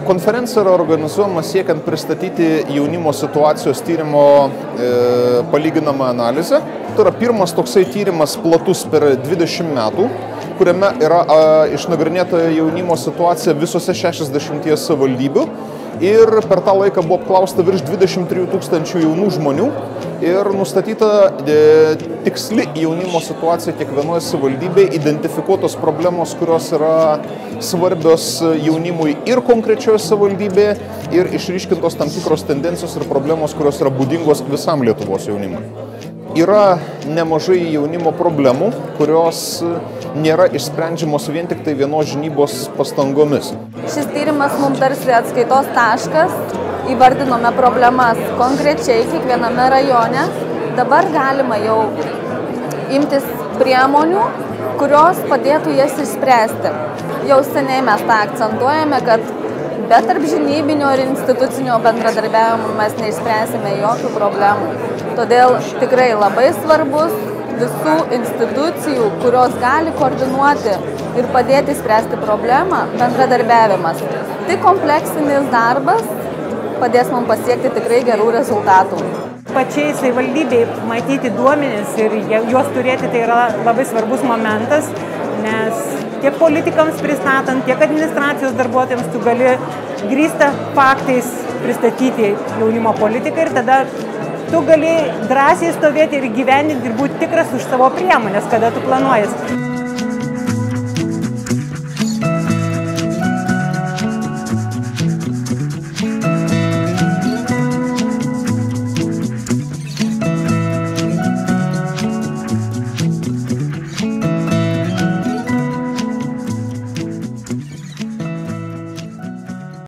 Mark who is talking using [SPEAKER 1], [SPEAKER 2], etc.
[SPEAKER 1] Konferencija yra organizuojama siekiant pristatyti jaunimo situacijos tyrimo palyginamą analizę. Tai yra pirmas toksai tyrimas platus per 20 metų, kuriame yra išnagrinėta jaunimo situacija visose 60 savivaldybių. Ir per tą laiką buvo apklausta virš 23 000 jaunų žmonių ir nustatyta tiksli jaunimo situacija kiekvienoje savivaldybėje, identifikuotos problemos, kurios yra svarbios jaunimui ir konkrečioje savivaldybėje, ir išryškintos tam tikros tendencijos ir problemos, kurios yra būdingos visam Lietuvos jaunimui. Yra nemažai jaunimo problemų, kurios nėra išsprendžiamos vien tik tai vienos žinybos pastangomis.
[SPEAKER 2] Šis tyrimas mums tarsi atskaitos taškas, įvardinome problemas konkrečiai kiekviename rajone. Dabar galima jau imtis priemonių, kurios padėtų jas išspręsti. Jau seniai mes tą akcentuojame, kad be tarpžinybinio ir institucinio bendradarbiavimo mes neišspręsime jokių problemų. Todėl tikrai labai svarbus visų institucijų, kurios gali koordinuoti ir padėti spręsti problemą, bendradarbiavimas. Tai kompleksinis darbas padės mums pasiekti tikrai gerų rezultatų.
[SPEAKER 3] Pačiai savivaldybei matyti duomenis ir juos turėti tai yra labai svarbus momentas, nes tiek politikams pristatant, tiek administracijos darbuotojams tu gali grįstą faktais pristatyti jaunimo politiką ir tada tu gali drąsiai stovėti ir gyveninti ir būti tikras už savo priemonės, kada tu planuojas.